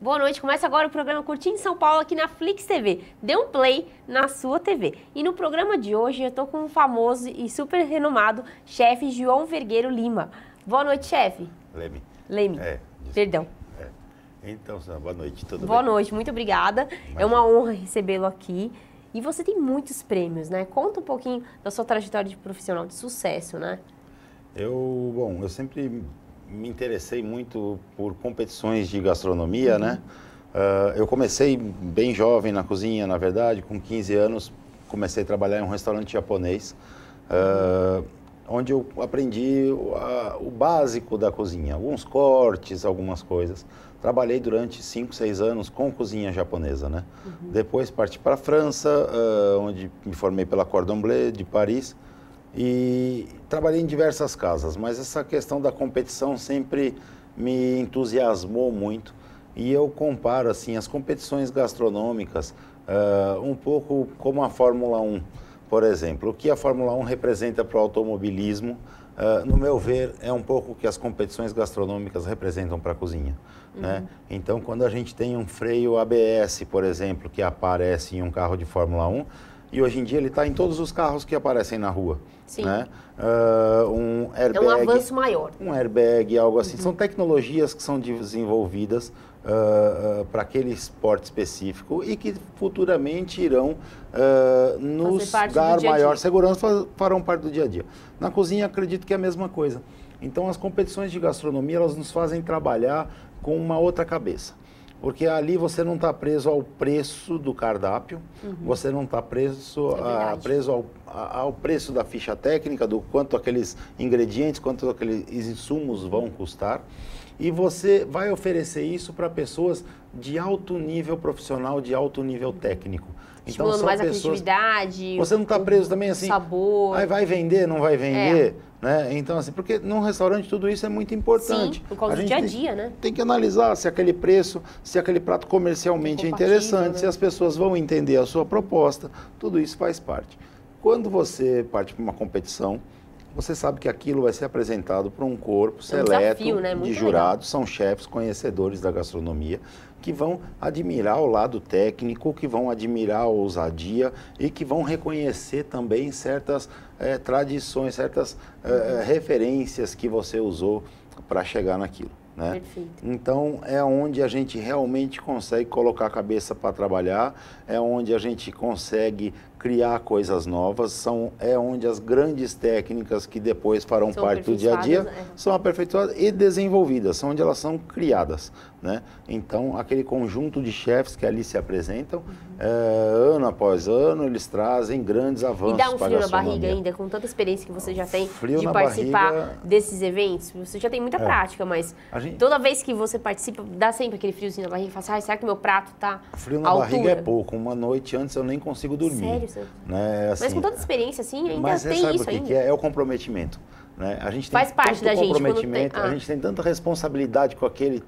Boa noite, começa agora o programa Curtindo São Paulo aqui na Flix TV. Dê um play na sua TV. E no programa de hoje eu tô com o famoso e super renomado chefe João Vergueiro Lima. Boa noite, chefe. Leme. Leme. Perdão. Então, boa noite, tudo bem? Boa noite, muito obrigada. É uma honra recebê-lo aqui. E você tem muitos prêmios, né? Conta um pouquinho da sua trajetória de profissional de sucesso, né? Eu sempre me interessei muito por competições de gastronomia, né? Eu comecei bem jovem na cozinha, na verdade, com 15 anos comecei a trabalhar em um restaurante japonês, onde eu aprendi o básico da cozinha, alguns cortes, algumas coisas. Trabalhei durante 5, 6 anos com cozinha japonesa, né? Depois parti para a França, onde me formei pela Cordon Bleu de Paris. E trabalhei em diversas casas, mas essa questão da competição sempre me entusiasmou muito. E eu comparo assim as competições gastronômicas um pouco como a Fórmula 1, por exemplo. O que a Fórmula 1 representa para o automobilismo, no meu ver, é um pouco o que as competições gastronômicas representam para a cozinha. Né? Então, quando a gente tem um freio ABS, por exemplo, que aparece em um carro de Fórmula 1, e hoje em dia ele está em todos os carros que aparecem na rua. Sim. Né? Um airbag, é um avanço maior. Um airbag, algo assim. São tecnologias que são desenvolvidas para aquele esporte específico e que futuramente irão nos dar maior segurança, farão parte do dia a dia. Na cozinha, acredito que é a mesma coisa. Então, as competições de gastronomia, elas nos fazem trabalhar com uma outra cabeça. Porque ali você não está preso ao preço do cardápio, você não está preso ao preço da ficha técnica, do quanto aqueles ingredientes, quanto aqueles insumos vão custar. E você vai oferecer isso para pessoas de alto nível profissional, de alto nível técnico. Então, são mais pessoas, a criatividade, você não está preso também assim, sabor. Aí vai vender, não vai vender, né? Então assim, porque num restaurante tudo isso é muito importante. Sim, por causa do dia a dia, né? Tem que analisar se aquele preço, se aquele prato comercialmente é interessante, né? Se as pessoas vão entender a sua proposta, tudo isso faz parte. Quando você parte para uma competição, você sabe que aquilo vai ser apresentado por um corpo seleto de jurados, são chefes conhecedores da gastronomia, que vão admirar o lado técnico, que vão admirar a ousadia e que vão reconhecer também certas tradições, certas referências que você usou para chegar naquilo. Né? Perfeito. Então, é onde a gente realmente consegue colocar a cabeça para trabalhar, é onde a gente consegue criar coisas novas, é onde as grandes técnicas que depois farão parte do dia a dia são aperfeiçoadas e desenvolvidas, são onde elas são criadas. Né? Então, aquele conjunto de chefes que ali se apresentam, ano após ano, eles trazem grandes avanços para a gastronomia. E dá um frio na barriga ainda, com tanta experiência que você já tem de participar desses eventos? Você já tem muita prática, mas toda vez que você participa, dá sempre aquele friozinho na barriga e fala assim, será que meu prato está frio na barriga é pouco, uma noite antes eu nem consigo dormir. Sério? Né? Assim, mas com tanta experiência assim, ainda tem sabe isso ainda. Que é o comprometimento. Né? A gente tem faz parte da gente. A gente tem tanta responsabilidade com aquele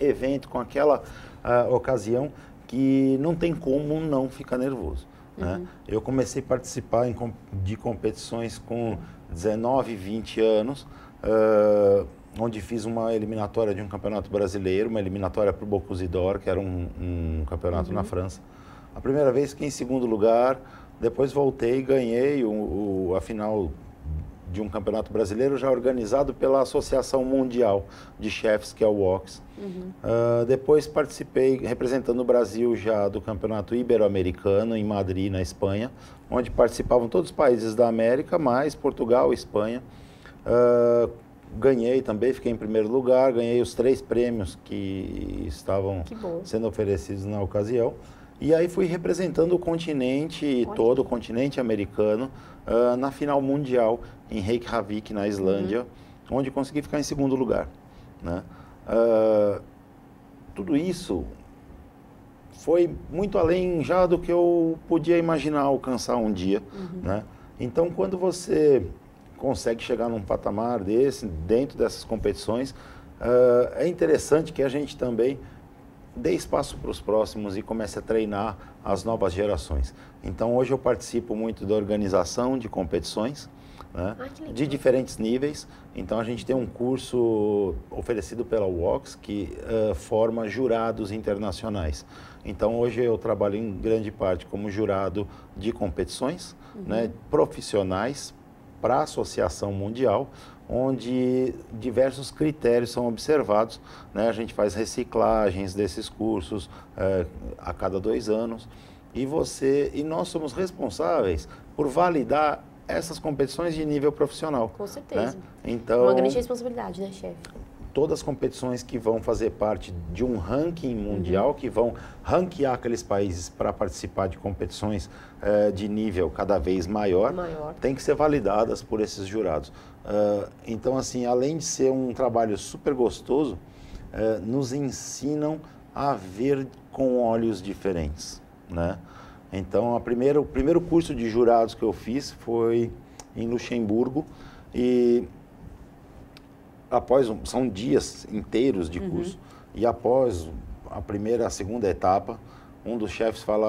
evento, com aquela ocasião, que não tem como não ficar nervoso. Né? Eu comecei a participar de competições com 19, 20 anos, onde fiz uma eliminatória de um campeonato brasileiro, uma eliminatória para o Bocuse d'Or, que era um campeonato na França. A primeira vez fiquei em segundo lugar, depois voltei e ganhei a final de um campeonato brasileiro já organizado pela Associação Mundial de Chefs, que é o WOX. Depois participei representando o Brasil já do campeonato ibero-americano em Madrid, na Espanha, onde participavam todos os países da América, mais Portugal e Espanha. Ganhei também, fiquei em primeiro lugar, ganhei os 3 prêmios que estavam sendo oferecidos na ocasião. E aí fui representando o continente, todo o continente americano, na final mundial em Reykjavik, na Islândia, onde consegui ficar em segundo lugar. Né? Tudo isso foi muito além já do que eu podia imaginar alcançar um dia. Né? Então, quando você consegue chegar num patamar desse, dentro dessas competições, é interessante que a gente também dê espaço para os próximos e comece a treinar as novas gerações. Então, hoje eu participo muito da organização de competições, né? Que legal. De diferentes níveis. Então a gente tem um curso oferecido pela UOX que forma jurados internacionais. Então hoje eu trabalho em grande parte como jurado de competições, né, profissionais para a Associação Mundial, onde diversos critérios são observados, né? A gente faz reciclagens desses cursos a cada 2 anos e nós somos responsáveis por validar essas competições de nível profissional. Com certeza. Né? Então, uma grande responsabilidade, né, chefe? Todas as competições que vão fazer parte de um ranking mundial, que vão ranquear aqueles países para participar de competições de nível cada vez maior, tem que ser validadas por esses jurados. Então, assim, além de ser um trabalho super gostoso, nos ensinam a ver com olhos diferentes, né? Então, o primeiro curso de jurados que eu fiz foi em Luxemburgo e são dias inteiros de curso. E após a primeira, a segunda etapa, um dos chefes fala: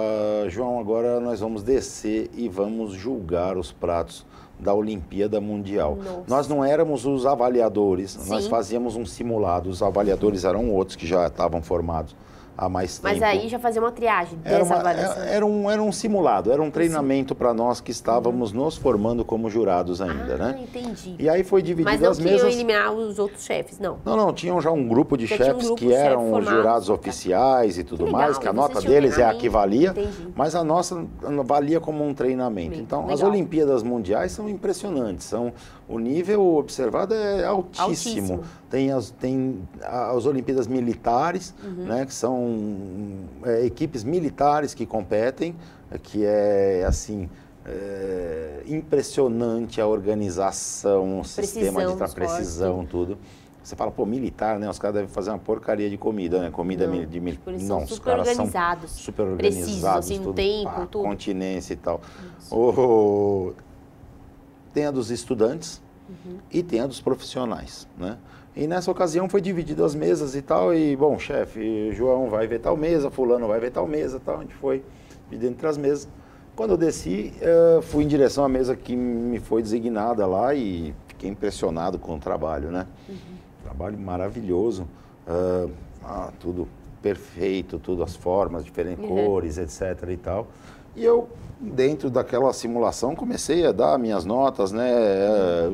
João, agora nós vamos descer e vamos julgar os pratos da Olimpíada Mundial. Nossa. Nós não éramos os avaliadores, nós fazíamos um simulado. Os avaliadores eram outros que já estavam formados há mais tempo. Mas aí já fazia uma triagem dessa avaliação. Era um simulado, era um treinamento para nós que estávamos nos formando como jurados ainda, né? Entendi. E aí foi dividido as mesas. Mas não queriam eliminar os outros chefes, não? Não, tinham já um grupo de chefes que eram os jurados oficiais e tudo mais, que a nota deles é a que valia, mas a nossa valia como um treinamento. Então, as Olimpíadas Mundiais são impressionantes, o nível observado é altíssimo. Tem as Olimpíadas Militares, né, que são equipes militares que competem, que é assim impressionante a organização, o sistema de precisão, tudo. Você fala, pô, militar, né? Os caras devem fazer uma porcaria de comida, né? Comida de militar. Não, os caras são super organizados, precisos, assim, no tempo, tudo. Continência e tal. Tem a dos estudantes e tem a dos profissionais, né? E nessa ocasião foi dividido as mesas e tal, e bom, chefe, João vai ver tal mesa, fulano vai ver tal mesa, tal, a gente foi dividindo entre as mesas. Quando eu desci, fui em direção à mesa que me foi designada lá e fiquei impressionado com o trabalho, né? Trabalho maravilhoso, tudo perfeito, tudo as formas, diferentes cores, etc e tal. E eu, dentro daquela simulação, comecei a dar minhas notas, né,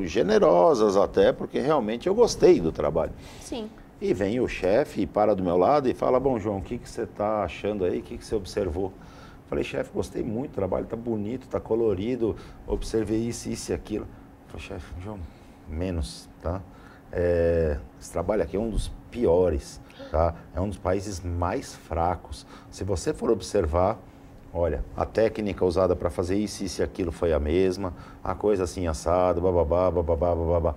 generosas até, porque realmente eu gostei do trabalho. Sim. E vem o chefe e para do meu lado e fala: bom, João, o que você está achando aí? O que você observou? Falei: chefe, gostei muito do trabalho, está bonito, está colorido, observei isso e aquilo. Falei: chefe, João, menos, tá? Esse trabalho aqui é um dos piores, tá? É um dos países mais fracos. Se você for observar, olha, a técnica usada para fazer isso e aquilo foi a mesma, a coisa assim assado, bababá, bababá, bababá.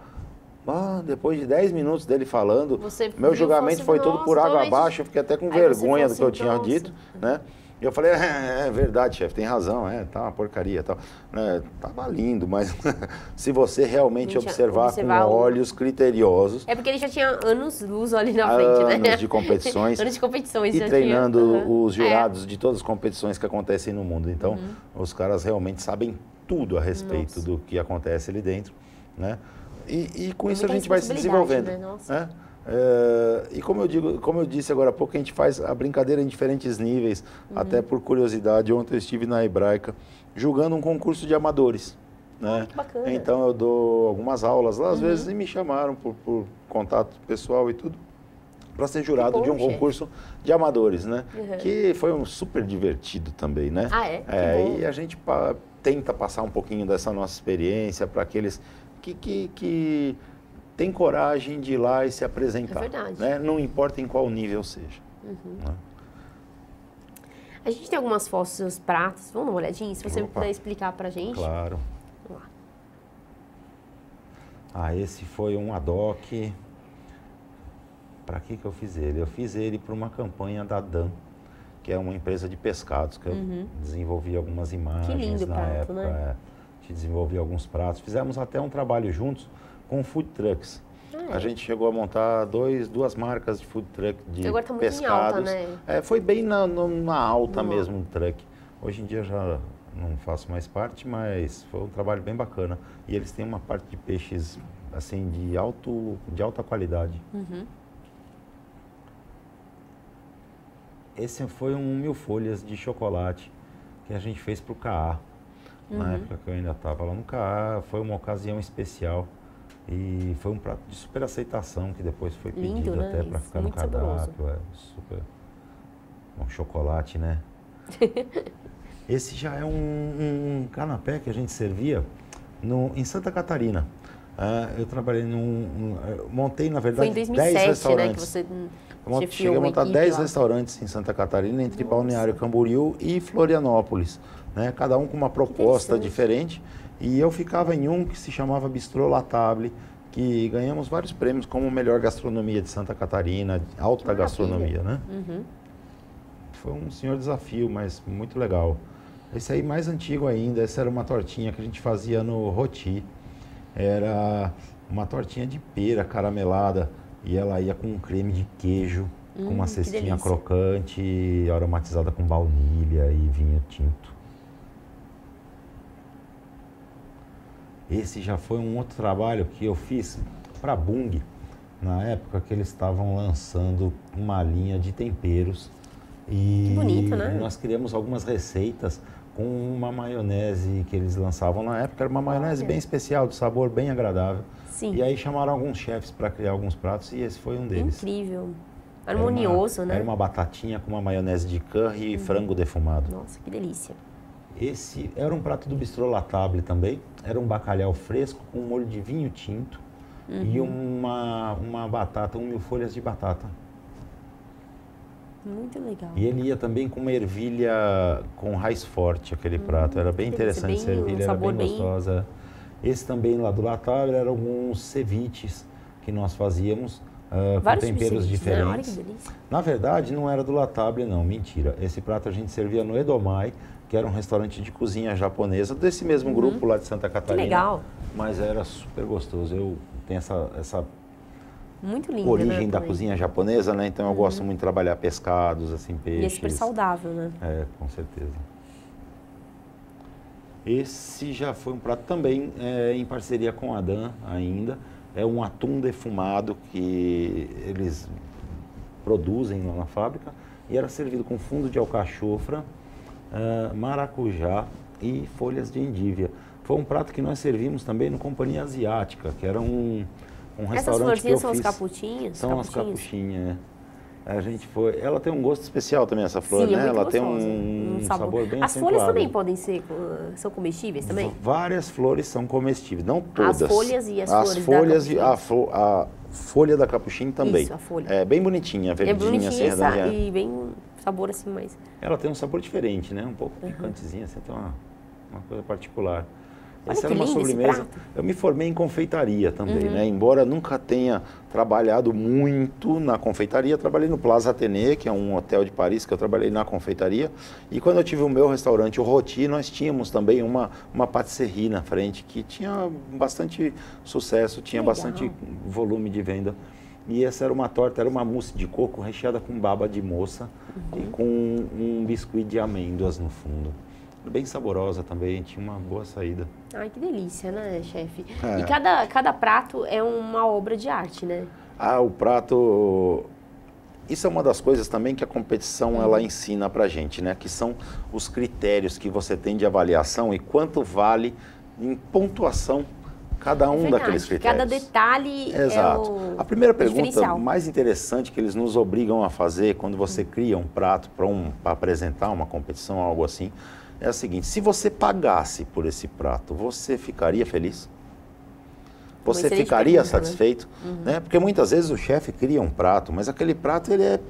Depois de 10 minutos dele falando, meu julgamento foi todo por água abaixo, eu fiquei até com vergonha do que eu tinha dito, né? E eu falei: é verdade, chefe, tem razão, tá uma porcaria e tal. Tava lindo, mas se você realmente observar com olhos criteriosos... É porque ele já tinha anos-luz ali na frente, né? Anos de competições. Anos de competições. E treinando os jurados de todas as competições que acontecem no mundo. Então, os caras realmente sabem tudo a respeito do que acontece ali dentro, né? E com isso a gente vai se desenvolvendo. Né? Nossa. E como eu disse agora há pouco, a gente faz a brincadeira em diferentes níveis, até por curiosidade. Ontem eu estive na Hebraica julgando um concurso de amadores, né? Que bacana. Então eu dou algumas aulas lá, às vezes, e me chamaram por contato pessoal e tudo, para ser jurado de um concurso de amadores, né? Que foi super divertido também, né? E a gente tenta passar um pouquinho dessa nossa experiência para aqueles que tem coragem de ir lá e se apresentar. É verdade. Né? Não importa em qual nível seja. Né? A gente tem algumas fotos dos pratos. Vamos dar uma olhadinha? Se você puder explicar pra gente. Claro. Vamos lá. Esse foi um adoc. Para que eu fiz ele? Eu fiz ele para uma campanha da Dan, que é uma empresa de pescados, que eu desenvolvi algumas imagens. Que lindo na prato, época. Né? Desenvolvi alguns pratos. Fizemos até um trabalho juntos com food trucks. A gente chegou a montar duas marcas de food truck de agora tá muito pescados. em alta, né? Foi bem na alta mesmo o truck. Hoje em dia já não faço mais parte, mas foi um trabalho bem bacana. E eles têm uma parte de peixes assim de alta qualidade. Uhum. Esse foi um 1000 folhas de chocolate que a gente fez para o CAA. Na época que eu ainda estava lá no CAA, foi uma ocasião especial. E foi um prato de super aceitação, que depois foi pedido lindo, né? até para ficar no Muito saboroso. cardápio. Super. Um chocolate, né? Esse já é um canapé que a gente servia em Santa Catarina. Eu trabalhei montei, na verdade, Foi em 2007, 10 restaurantes. né, que você Cheguei a montar 10 restaurantes em Santa Catarina, entre Balneário Camboriú e Florianópolis, né? Cada um com uma proposta diferente. E eu ficava em um que se chamava Bistrô La Table, que ganhamos vários prêmios como melhor gastronomia de Santa Catarina, alta gastronomia, né? Uhum. Foi um senhor desafio, mas muito legal. Esse aí mais antigo ainda, essa era uma tortinha que a gente fazia no roti. Era uma tortinha de pera caramelada e ela ia com um creme de queijo, com uma cestinha crocante, aromatizada com baunilha e vinho tinto. Esse já foi um outro trabalho que eu fiz para Bung, na época que eles estavam lançando uma linha de temperos. E que bonito, né? Nós criamos algumas receitas com uma maionese que eles lançavam na época. Era uma maionese bem especial, de sabor bem agradável. Sim. E aí chamaram alguns chefes para criar alguns pratos e esse foi um deles. Incrível. Harmonioso, né? Era uma batatinha com uma maionese de curry e frango defumado. Nossa, que delícia. Esse era um prato do Bistrô La Table também. Era um bacalhau fresco com molho de vinho tinto e uma batata, 1000 folhas de batata. Muito legal. E ele ia também com uma ervilha com raiz forte, aquele prato. Era bem interessante essa ervilha, era bem gostosa. Esse também lá do La Table eram alguns ceviches que nós fazíamos com temperos diferentes. Olha que delícia. Na verdade, não era do La Table, não, mentira. Esse prato a gente servia no Edomai, que era um restaurante de cozinha japonesa, desse mesmo grupo lá de Santa Catarina. Que legal. Mas era super gostoso. Eu tenho essa muito lindo, origem né, da cozinha japonesa, né? Então eu gosto muito de trabalhar pescados, assim, peixes. E é super saudável, né? É, com certeza. Esse já foi um prato também em parceria com a Adam ainda. É um atum defumado que eles produzem lá na fábrica e era servido com fundo de alcachofra, maracujá e folhas de endívia. Foi um prato que nós servimos também no Companhia Asiática, que era um restaurante que eu fiz. Essas florzinhas são as capuchinhas? São as capuchinhas, A gente foi... Ela tem um gosto especial também, essa flor, Sim, né? Ela gostosa. tem um sabor bem As acentuado. folhas também podem ser... São comestíveis também? Várias flores são comestíveis, não todas. As folhas e as flores da capuchinha. A folha da capuchinha também. Isso, a folha. É bem bonitinha, verdinha, bonitinha assim, redondinha. e bem sabor assim mais... Ela tem um sabor diferente, né? Um pouco picantezinha, assim, tem uma coisa particular. Olha Essa era que uma lindo esse sobremesa. prato. Eu me formei em confeitaria também, né? Embora nunca tenha trabalhado muito na confeitaria, trabalhei no Plaza Athénée, que é um hotel de Paris, que eu trabalhei na confeitaria. E quando eu tive o meu restaurante, o Roti, nós tínhamos também uma patisserie na frente, que tinha bastante sucesso, tinha bastante volume de venda. E essa era uma torta, era uma mousse de coco recheada com baba de moça e com um biscuit de amêndoas no fundo. Bem saborosa também, tinha uma boa saída. Ai, que delícia, né, chefe? E cada prato é uma obra de arte, né? O prato... Isso é uma das coisas também que a competição ela ensina pra gente, né? Que são os critérios que você tem de avaliação e quanto vale em pontuação cada um daqueles critérios. Cada detalhe Exato. A primeira pergunta diferencial. mais interessante que eles nos obrigam a fazer quando você cria um prato para apresentar uma competição, algo assim, é a seguinte: se você pagasse por esse prato, você ficaria feliz? Você ficaria satisfeito? Né? Porque muitas vezes o chefe cria um prato, mas aquele prato ele é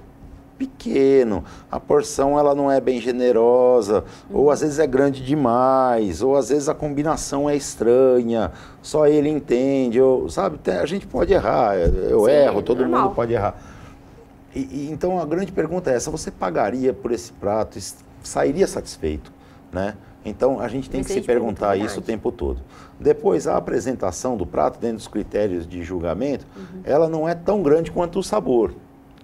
pequeno, a porção ela não é bem generosa, ou às vezes é grande demais, ou às vezes a combinação é estranha, só ele entende, sabe? A gente pode errar, eu erro, todo mundo pode errar. Então a grande pergunta é essa: você pagaria por esse prato, sairia satisfeito, né? Então a gente tem que se perguntar isso o tempo todo. Depois, a apresentação do prato, dentro dos critérios de julgamento, ela não é tão grande quanto o sabor.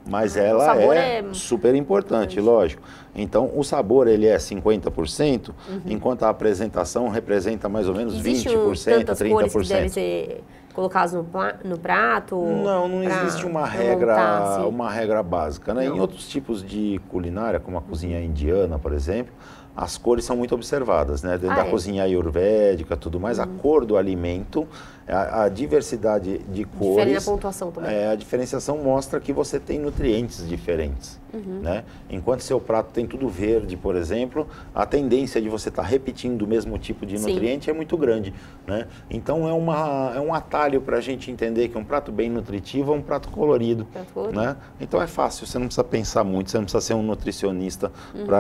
mas ela é super importante, lógico. Então, o sabor ele é 50%, enquanto a apresentação representa mais ou menos 20%, tantas 30%. Cores que devem ser colocadas no prato? Não existe uma regra básica, né? Em outros tipos de culinária, como a cozinha indiana, por exemplo, as cores são muito observadas, né? Dentro da cozinha ayurvédica, tudo mais, a cor do alimento, a diversidade de cores... Difere na pontuação também. A diferenciação mostra que você tem nutrientes diferentes, né? Enquanto seu prato tem tudo verde, por exemplo, a tendência de você estar repetindo o mesmo tipo de nutriente é muito grande, né? Então, é um atalho para a gente entender que um prato bem nutritivo é um prato colorido, né? Então, é fácil, você não precisa pensar muito, você não precisa ser um nutricionista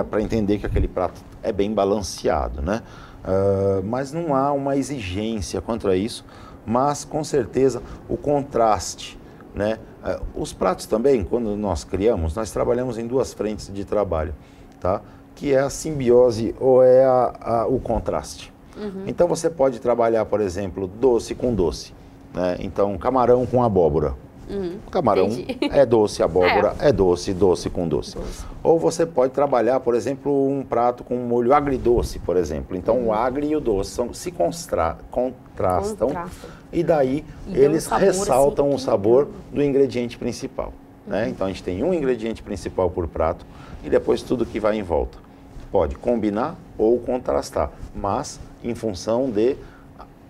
para entender que aquele prato é bem balanceado, né? Mas não há uma exigência quanto a isso, mas com certeza o contraste, né? Os pratos também, quando nós criamos, nós trabalhamos em duas frentes de trabalho, tá? Que é a simbiose ou é o contraste. Então você pode trabalhar, por exemplo, doce com doce, né? Então camarão com abóbora. Camarão é doce, abóbora é doce, doce com doce. Ou você pode trabalhar, por exemplo, um prato com um molho agridoce, por exemplo. Então o agri e o doce se contrastam e daí eles ressaltam o sabor do ingrediente principal, né? Então a gente tem um ingrediente principal por prato e depois tudo que vai em volta. Pode combinar ou contrastar, mas em função de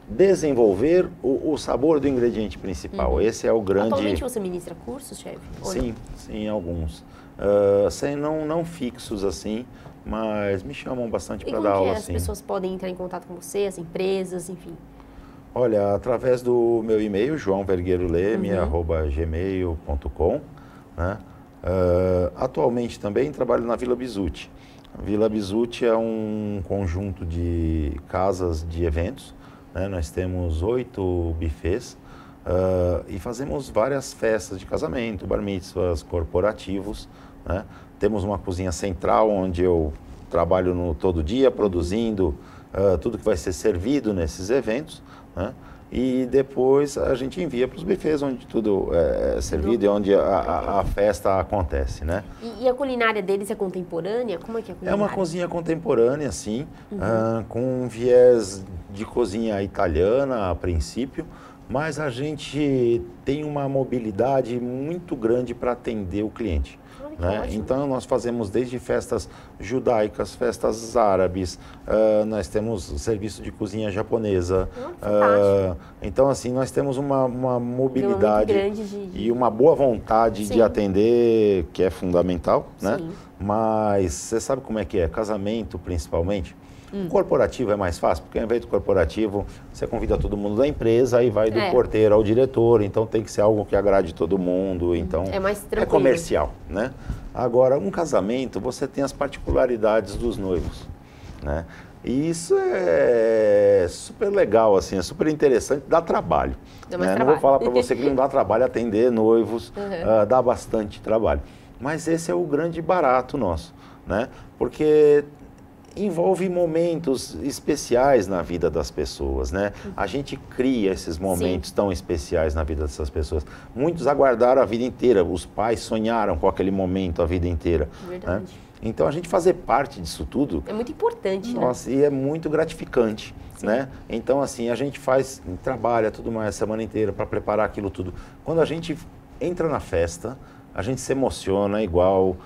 desenvolver o sabor do ingrediente principal. Esse é o grande... Atualmente você ministra cursos, chefe? Sim, alguns. Não fixos assim, mas me chamam bastante para dar aula. E como as pessoas podem entrar em contato com você, as empresas, enfim? Olha, através do meu e-mail, joaovergueroleme@gmail.com, né? Atualmente também trabalho na Vila Bisutti. A Vila Bisutti é um conjunto de casas de eventos, né? Nós temos 8 buffets e fazemos várias festas de casamento, bar mitzvahs, corporativos, né? Temos uma cozinha central onde eu trabalho todo dia produzindo tudo que vai ser servido nesses eventos, né? E depois a gente envia para os buffets onde tudo é servido e onde a festa acontece, né? E a culinária deles é contemporânea? Como é que é a culinária? É uma cozinha contemporânea, sim, com um viés de cozinha italiana a princípio, mas a gente tem uma mobilidade muito grande para atender o cliente. Né? Então, nós fazemos desde festas judaicas, festas árabes, nós temos serviço de cozinha japonesa. Então, assim, nós temos uma mobilidade e uma boa vontade de atender, que é fundamental, né? Mas você sabe como é que é? Casamento, principalmente. Corporativo é mais fácil, porque em evento corporativo você convida todo mundo da empresa e vai do porteiro ao diretor, então tem que ser algo que agrade todo mundo, então é mais tranquilo. É comercial, né? Agora, um casamento, você tem as particularidades dos noivos, né? E isso é super legal, assim, é super interessante, dá trabalho. Não vou falar para você que não dá trabalho atender noivos, dá bastante trabalho. Mas esse é o grande barato nosso, né? Porque envolve momentos especiais na vida das pessoas, né? A gente cria esses momentos tão especiais na vida dessas pessoas. Muitos aguardaram a vida inteira, os pais sonharam com aquele momento a vida inteira. Verdade. Né? Então, a gente fazer parte disso tudo... É muito importante, nossa, né? E é muito gratificante, né? Então, assim, a gente trabalha tudo mais a semana inteira para preparar aquilo tudo. Quando a gente entra na festa, a gente se emociona igual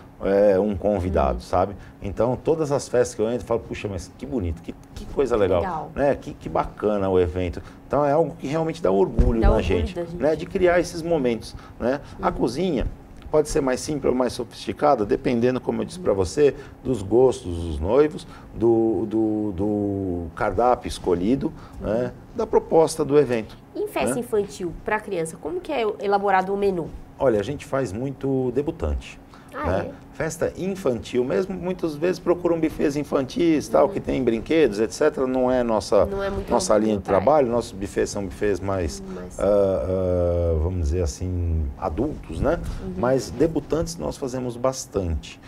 um convidado, sabe? Então, todas as festas que eu entro, eu falo, puxa, mas que bonito, que coisa legal, né? Que bacana o evento. Então, é algo que realmente dá orgulho na gente, né? De criar esses momentos, né? A cozinha pode ser mais simples ou mais sofisticada, dependendo, como eu disse para você, dos gostos dos noivos, do cardápio escolhido, né? Da proposta do evento. Em festa infantil, para criança, como que é elaborado o menu? Olha, a gente faz muito debutante. Né? Festa infantil, mesmo muitas vezes procuram bufês infantis, tal, que tem brinquedos, etc. Não é nossa linha de trabalho. Nossos bufês são bufês mais vamos dizer assim, adultos, né? Mas debutantes nós fazemos bastante.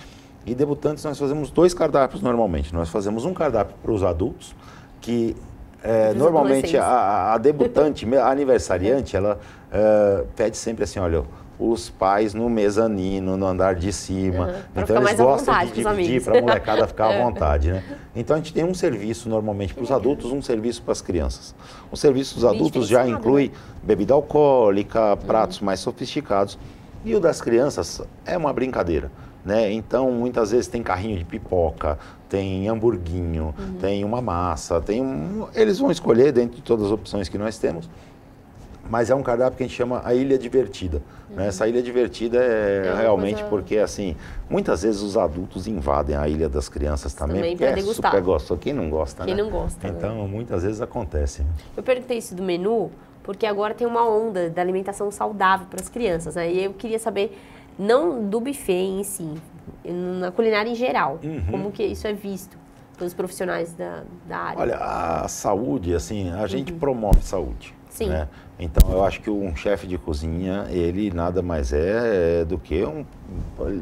E debutantes nós fazemos 2 cardápios normalmente. Nós fazemos um cardápio para os adultos, que normalmente a debutante, a aniversariante, ela pede sempre assim, olha, os pais no mezanino, no andar de cima. Então eles gostam de dividir para a molecada ficar à vontade, né? Então a gente tem um serviço normalmente para os adultos, um serviço para as crianças. O serviço dos adultos já inclui bebida alcoólica, pratos mais sofisticados. E o das crianças é uma brincadeira, né? Então muitas vezes tem carrinho de pipoca, tem hamburguinho, tem uma massa, eles vão escolher dentro de todas as opções que nós temos. Mas é um cardápio que a gente chama a Ilha Divertida. Né? Essa Ilha Divertida é realmente coisa... porque, assim, muitas vezes os adultos invadem a Ilha das Crianças também porque super gostoso. Quem não gosta, Quem né? não gosta, então, muitas vezes acontece. Eu perguntei isso do menu porque agora tem uma onda da alimentação saudável para as crianças. Né? E eu queria saber, não do buffet em si, na culinária em geral, como que isso é visto pelos profissionais da área. Olha, a saúde, assim, a gente promove saúde. Sim. Né? Então, eu acho que um chefe de cozinha, ele nada mais é do que ele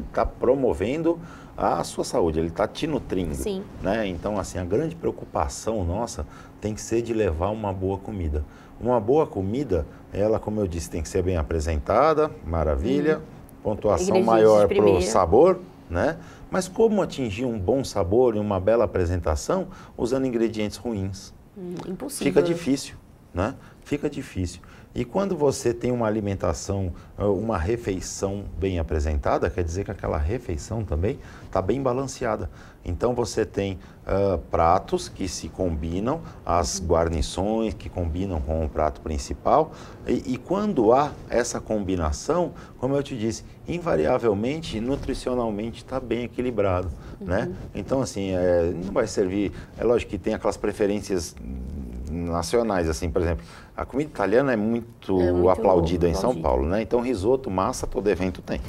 está promovendo a sua saúde, ele está te nutrindo. Sim. Né? Então, assim, a grande preocupação nossa tem que ser de levar uma boa comida. Uma boa comida, ela, como eu disse, tem que ser bem apresentada, maravilha, pontuação maior para o sabor, né? Mas como atingir um bom sabor e uma bela apresentação usando ingredientes ruins? Impossível. Fica difícil, né? Fica difícil. E quando você tem uma alimentação, uma refeição bem apresentada, quer dizer que aquela refeição também está bem balanceada. Então você tem pratos que se combinam, as guarnições que combinam com o prato principal. E quando há essa combinação, como eu te disse, invariavelmente, nutricionalmente está bem equilibrado. Né? Então, assim, não vai servir... É lógico que tem aquelas preferências nacionais, assim, por exemplo, a comida italiana é muito aplaudida em São Paulo, né? Então, risoto, massa, todo evento tem.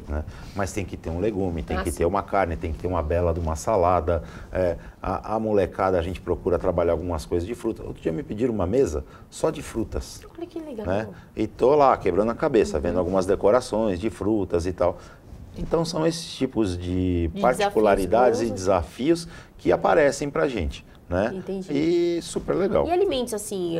Né? Mas tem que ter um legume, tem que ter uma carne, tem que ter uma bela de uma salada. A molecada, a gente procura trabalhar algumas coisas de fruta. Outro dia me pediram uma mesa só de frutas. Olha que legal. Né? E tô lá, quebrando a cabeça, vendo algumas decorações de frutas e tal. Então, são esses tipos de particularidades e desafios que aparecem pra gente. Né? Entendi. E super legal. E alimentos, assim,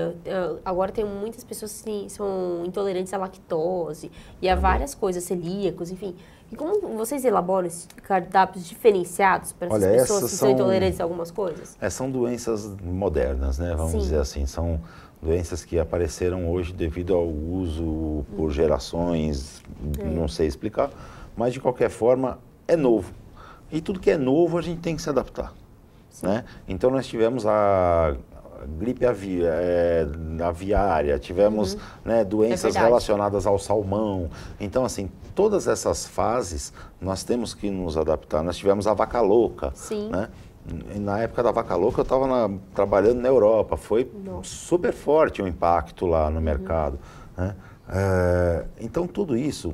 agora tem muitas pessoas que são intolerantes à lactose e a várias coisas, celíacos, enfim. E como vocês elaboram esses cardápios diferenciados para essas pessoas que são intolerantes a algumas coisas? São doenças modernas, né? Vamos dizer assim, são doenças que apareceram hoje devido ao uso por gerações, não sei explicar, mas de qualquer forma é novo. E tudo que é novo a gente tem que se adaptar. Né? Então nós tivemos a gripe aviária, tivemos doenças relacionadas ao salmão. Então, assim, todas essas fases nós temos que nos adaptar. Nós tivemos a vaca louca. Sim. Né? Na época da vaca louca eu estava trabalhando na Europa, foi super forte o impacto lá no mercado. Né? Então tudo isso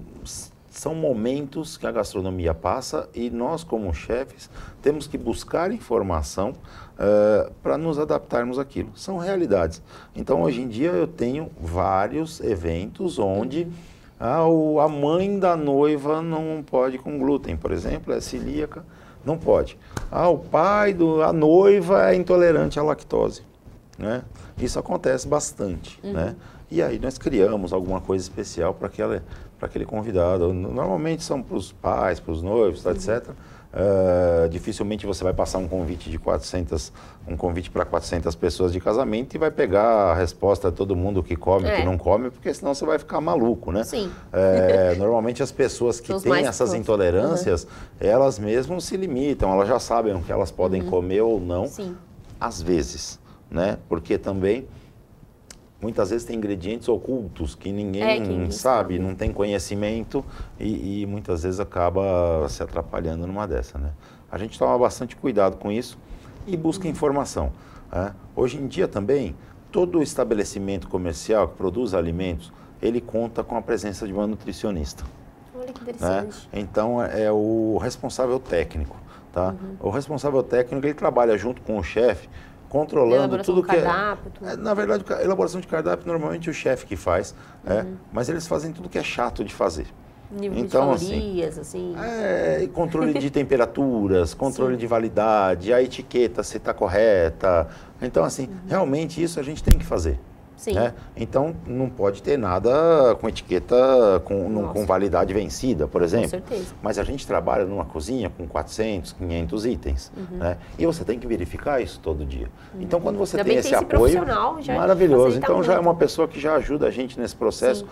são momentos que a gastronomia passa e nós, como chefes, temos que buscar informação para nos adaptarmos àquilo. São realidades. Então, hoje em dia, eu tenho vários eventos onde a mãe da noiva não pode com glúten, por exemplo, é celíaca, não pode. O pai da noiva é intolerante à lactose. Né? Isso acontece bastante. Né? E aí nós criamos alguma coisa especial para aquele convidado. Normalmente são para os pais, para os noivos, etc. Dificilmente você vai passar um convite para 400 pessoas de casamento e vai pegar a resposta de todo mundo que come e que não come, porque senão você vai ficar maluco, né? Sim. Normalmente as pessoas que têm essas intolerâncias, elas mesmas se limitam, elas já sabem o que elas podem comer ou não, às vezes, né? Porque também muitas vezes tem ingredientes ocultos que ninguém sabe, não tem conhecimento e muitas vezes acaba se atrapalhando numa dessa, né? A gente toma bastante cuidado com isso e busca informação. Né? Hoje em dia também, todo estabelecimento comercial que produz alimentos, ele conta com a presença de uma nutricionista. Olha que interessante. Né? Então, é o responsável técnico. Tá? O responsável técnico, ele trabalha junto com o chefe, controlando tudo que na verdade, a elaboração de cardápio normalmente o chefe que faz, mas eles fazem tudo que é chato de fazer. Nível então, de calorias, assim. Controle de temperaturas, controle de validade, a etiqueta se está correta. Então, assim, realmente isso a gente tem que fazer. Sim. Né? Então, não pode ter nada com etiqueta com validade vencida, por exemplo. Com certeza. Mas a gente trabalha numa cozinha com 400, 500 itens. Né? E você tem que verificar isso todo dia. Então, quando você tem esse apoio, maravilhoso. Então, já é uma pessoa que já ajuda a gente nesse processo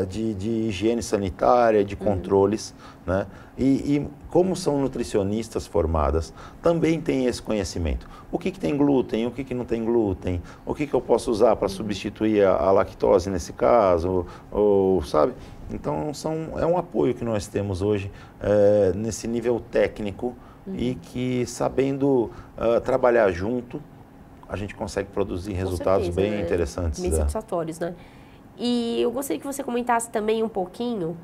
de higiene sanitária, de controles. Né? E como são nutricionistas formadas, também tem esse conhecimento. O que tem glúten, o que não tem glúten, o que eu posso usar para substituir a lactose nesse caso, ou sabe? Então, é um apoio que nós temos hoje nesse nível técnico e que, sabendo trabalhar junto, a gente consegue produzir resultados bem interessantes. Bem satisfatórios, né? E eu gostaria que você comentasse também um pouquinho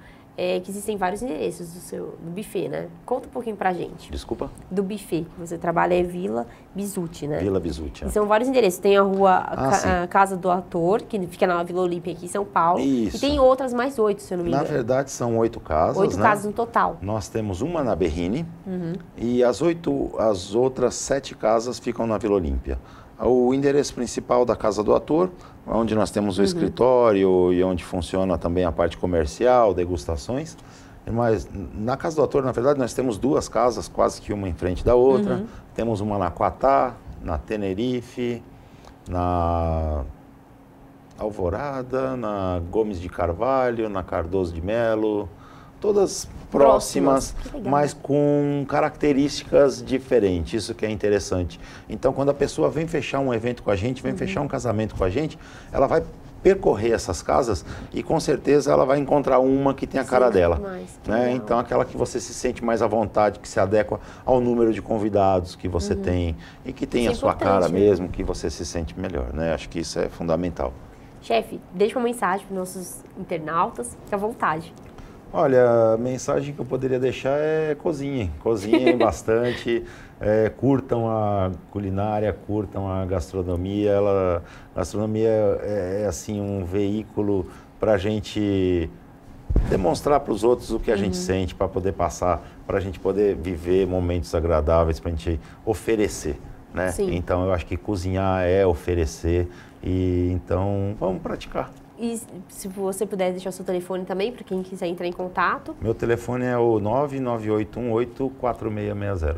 que existem vários endereços do buffet, né? Conta um pouquinho pra gente. Desculpa? Do buffet, que você trabalha é Vila Bisutti, né? Vila Bisutti, E são vários endereços. Tem a rua a Casa do Ator, que fica na Vila Olímpia aqui em São Paulo. Isso. E tem outras mais 8, se eu não me engano. Na verdade, são 8 casas, 8 casas no total. Nós temos uma na Berrini e as outras 7 casas ficam na Vila Olímpia. O endereço principal da Casa do Ator, onde nós temos o escritório e onde funciona também a parte comercial, degustações. Mas na Casa do Ator, na verdade, nós temos 2 casas, quase que uma em frente da outra. Temos uma na Quatá, na Tenerife, na Alvorada, na Gomes de Carvalho, na Cardoso de Melo. Todas próximas, mas com características diferentes, isso que é interessante. Então, quando a pessoa vem fechar um evento com a gente, vem fechar um casamento com a gente, ela vai percorrer essas casas e com certeza ela vai encontrar uma que tem a cara dela. Né? Então, aquela que você se sente mais à vontade, que se adequa ao número de convidados que você tem e que tem a sua cara mesmo, que você se sente melhor. Né? Acho que isso é fundamental. Chefe, deixa uma mensagem para os nossos internautas, fique à vontade. Olha, a mensagem que eu poderia deixar é cozinhem. Cozinhem bastante, curtam a culinária, curtam a gastronomia. A gastronomia é assim, um veículo para a gente demonstrar para os outros o que a gente sente, para poder passar, para a gente poder viver momentos agradáveis, para a gente oferecer. Né? Então, eu acho que cozinhar é oferecer e então vamos praticar. E se você puder deixar o seu telefone também, para quem quiser entrar em contato. Meu telefone é o 998184660.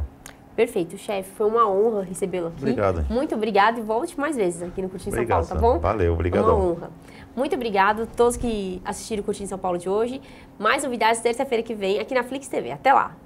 Perfeito, chefe. Foi uma honra recebê-lo aqui. Obrigado. Muito obrigado e volte mais vezes aqui no Curtindo São Paulo, tá bom? Valeu, obrigado. Uma honra. Muito obrigado a todos que assistiram o Curtindo São Paulo de hoje. Mais novidades terça-feira que vem aqui na Flix TV. Até lá!